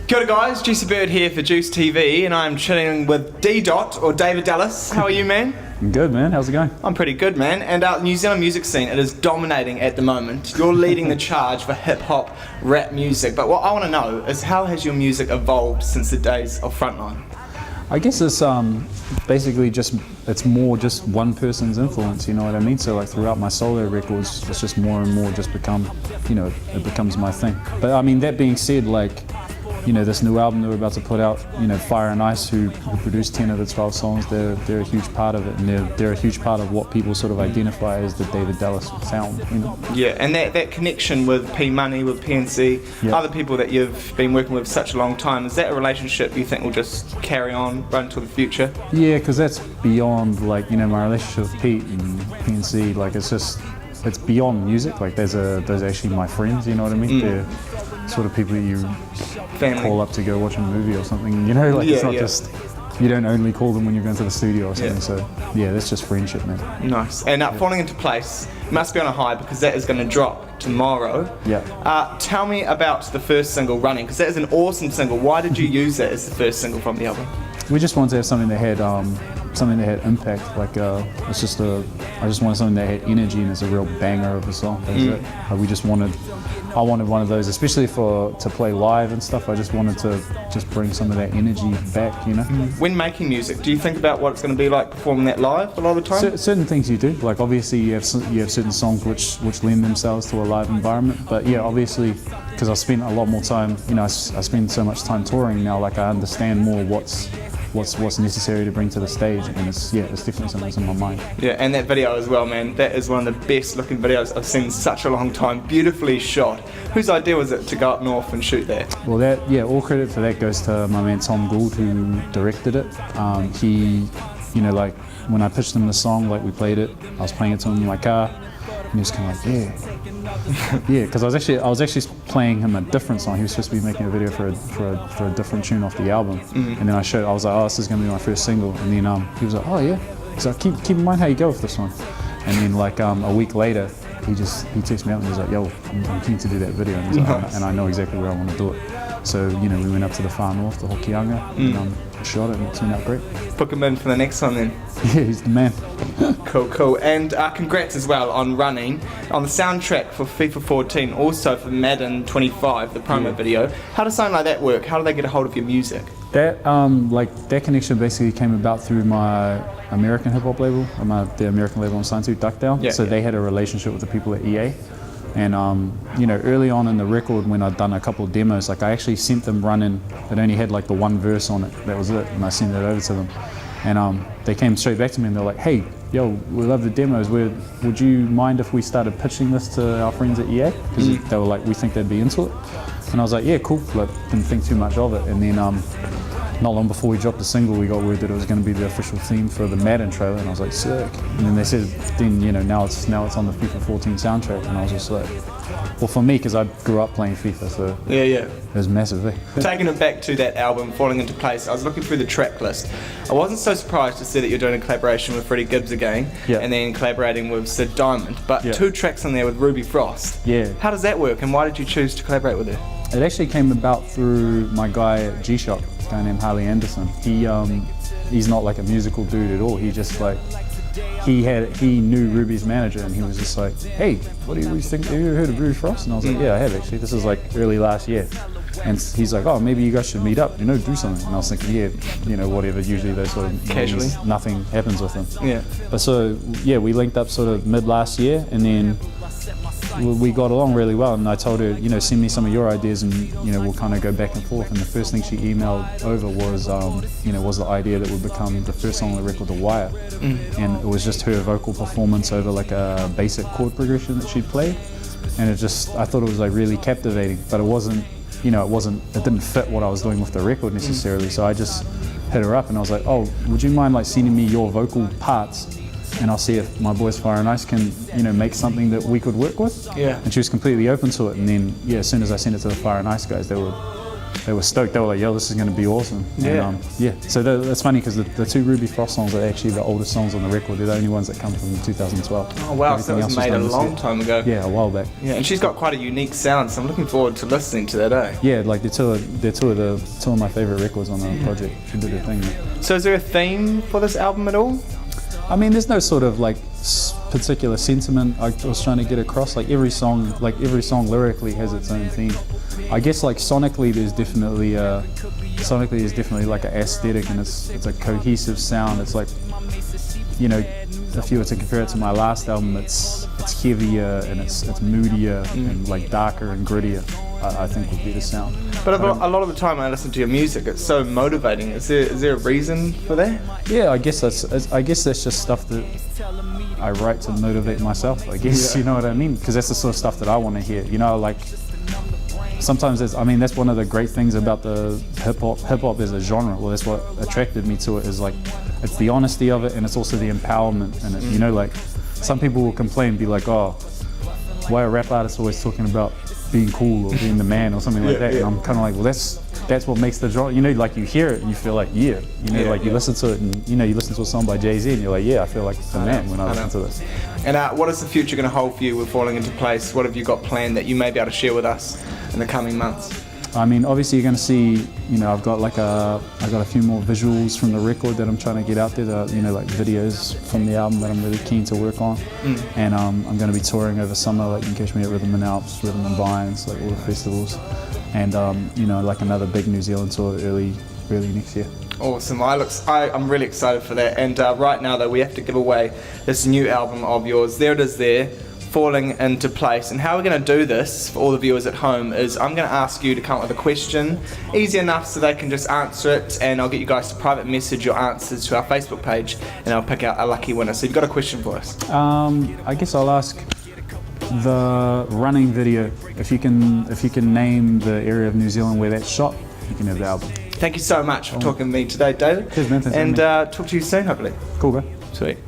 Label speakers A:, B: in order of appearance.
A: Kia ora guys, Juicy Bird here for JuiceTv, and I'm chilling with D-Dot, or David Dallas. How are you, man?
B: I'm good, man. How's it going?
A: I'm pretty good, man. And the New Zealand music scene, it is dominating at the moment. You're leading the charge for hip-hop, rap music, but what I want to know is how has your music evolved since the days of Frontline?
B: I guess it's basically it's more just one person's influence, you know what I mean? So like throughout my solo records, it's just more and more just become, you know, it becomes my thing. But I mean, that being said, like, you know, this new album that we're about to put out, you know, Fire and Ice, who produced 10 of the 12 songs, they're a huge part of it, and they're a huge part of what people sort of identify as the David Dallas sound, you know? Yeah,
A: and that connection with P Money, with PNC,
B: yep.
A: Other people that you've been working with such a long time, is that a relationship you think will just carry on, run into the future?
B: Yeah, because that's beyond, like, you know, my relationship with Pete and PNC, like, it's beyond music. Like, those are actually my friends, you know what I mean? They're sort of people that you call up to go watch a movie or something, you know, like it's not just, you don't only call them when you're going to the studio or something, so yeah, that's just friendship, man.
A: Nice. And Falling Into Place must be on a high because that is going to drop tomorrow.
B: Yeah.
A: Tell me about the first single, Running, because that is an awesome single. Why did you use that as the first single from the album?
B: We just wanted to have something that had impact. Like I just wanted something that had energy, and it's a real banger of a song. That's it. I wanted one of those, especially to play live and stuff. I just wanted to just bring some of that energy back, you know.
A: When making music, do you think about what it's going to be like performing that live a lot of the time?
B: Certain things you do. Like obviously you have certain songs which lend themselves to a live environment. But yeah, obviously, because I spent a lot more time, you know, I spend so much time touring now. Like I understand more what's necessary to bring to the stage, and it's definitely something that's in my mind.
A: Yeah, and that video as well, man. That is one of the best looking videos I've seen in such a long time. Beautifully shot. Whose idea was it to go up north and shoot that?
B: Well, all credit for that goes to my man Tom Gould, who directed it. He, you know, like when I pitched him the song, like we played it, I was playing it to him in my car, and he was kind of like, yeah, because I was actually playing him a different song. He was supposed to be making a video for a different tune off the album, and then I was like, oh, this is gonna be my first single, and then he was like, oh yeah, so keep in mind how you go with this one, and then like a week later, he texted me out and he was like, yo, I'm keen to do that video, and, like, and I know exactly where I want to do it. So, you know, we went up to the far north, to Hokianga, and shot it, and it turned out great.
A: Book him in for the next one then.
B: Yeah, he's the man.
A: Cool. And congrats as well on Running. On the soundtrack for FIFA 14, also for Madden 25, the promo video. How does something like that work? How do they get a hold of your music?
B: That that connection basically came about through my American hip hop label, the American label I'm signed to, Duckdale.
A: Yeah,
B: They had a relationship with the people at EA. And you know, early on in the record, when I'd done a couple of demos, like I actually sent them Running. It only had like the one verse on it. That was it, and I sent it over to them. And they came straight back to me and they're like, "Hey, yo, we love the demos. Would you mind if we started pitching this to our friends at EA? Because they were like, we think they'd be into it." And I was like, "Yeah, cool." Like, didn't think too much of it. And then not long before we dropped the single, we got word that it was going to be the official theme for the Madden trailer, and I was like, sick. And then they said, you know, now it's on the FIFA 14 soundtrack, and I was just like, well, for me, because I grew up playing FIFA, so
A: yeah,
B: it was massive.
A: Taking it back to that album, Falling Into Place, I was looking through the track list. I wasn't so surprised to see that you're doing a collaboration with Freddie Gibbs again, and then collaborating with Sid Diamond, but 2 tracks in there with Ruby Frost.
B: Yeah.
A: How does that work, and why did you choose to collaborate with her?
B: It actually came about through my guy at G-Shock, this guy named Harley Anderson. He's not like a musical dude at all. He just like, he knew Ruby's manager, and he was just like, hey, what do you think? Have you ever heard of Ruby Frost? And I was like, yeah, I have actually. This is like early last year. And he's like, oh, maybe you guys should meet up, you know, do something. And I was thinking, yeah, you know, whatever, usually those sort of
A: casually,
B: nothing happens with them.
A: Yeah.
B: But so, yeah, we linked up sort of mid last year, and then we got along really well, and I told her, you know, send me some of your ideas, and you know, we'll kind of go back and forth. And the first thing she emailed over was, you know, was the idea that would become the first song on the record, The Wire, and it was just her vocal performance over like a basic chord progression that she'd played, and I thought it was like really captivating, but it wasn't, you know, it didn't fit what I was doing with the record necessarily. So I just hit her up and I was like, oh, would you mind like sending me your vocal parts? And I'll see if my boys Fire and Ice can, you know, make something that we could work with.
A: Yeah.
B: And she was completely open to it. And then, yeah, as soon as I sent it to the Fire and Ice guys, they were they were stoked. They were like, yo, this is going to be awesome.
A: Yeah.
B: And, yeah. So that's funny because the two Ruby Frost songs are actually the oldest songs on the record. They're the only ones that come from 2012.
A: Oh wow, so it was made a long time ago.
B: Yeah, a while back.
A: Yeah, and she's got quite a unique sound, so I'm looking forward to listening to that, eh?
B: Yeah, like they're two of my favorite records on the project. She did her thing. Man.
A: So is there a theme for this album at all?
B: I mean, there's no sort of like particular sentiment I was trying to get across. Like every song lyrically has its own theme. I guess like sonically there's definitely like an aesthetic, and it's a cohesive sound. It's like, you know, if you were to compare it to my last album, it's heavier and it's moodier and like darker and grittier. I think would be the sound.
A: But a lot of the time I listen to your music, it's so motivating. Is there a reason for that?
B: Yeah, I guess that's just stuff that I write to motivate myself. I guess you know what I mean, because that's the sort of stuff that I want to hear. You know, like sometimes that's one of the great things about the hip hop as a genre. Well, that's what attracted me to it. Is like it's the honesty of it, and it's also the empowerment in it. You know, like some people will complain, be like, oh, why are rap artists always talking about being cool or being the man or something like that? And I'm kind of like, well, that's what makes the genre. You know, like you hear it and you feel like, you listen to it and you listen to a song by Jay-Z and you're like, yeah, I feel like the man when I listen to this.
A: And what is the future going to hold for you with Falling Into Place? What have you got planned that you may be able to share with us in the coming months?
B: I mean, obviously you're going to see, I've got a few more visuals from the record that I'm trying to get out there, like videos from the album that I'm really keen to work on. And I'm going to be touring over summer. Like you can catch me at Rhythm and Alps, Rhythm and Vines, like all the festivals. And like another big New Zealand tour early next year.
A: Awesome. I'm really excited for that. And right now though, we have to give away this new album of yours. There it is there. Falling Into Place. And how we're going to do this for all the viewers at home is I'm going to ask you to come up with a question, easy enough so they can just answer it, and I'll get you guys to private message your answers to our Facebook page and I'll pick out a lucky winner. So you've got a question for us?
B: I guess I'll ask the running video. If you can name the area of New Zealand where that's shot, you can have the album.
A: Thank you so much for talking to me today, David.
B: Cheers, man.
A: And talk to you soon, hopefully.
B: Cool, bro.
A: Sweet.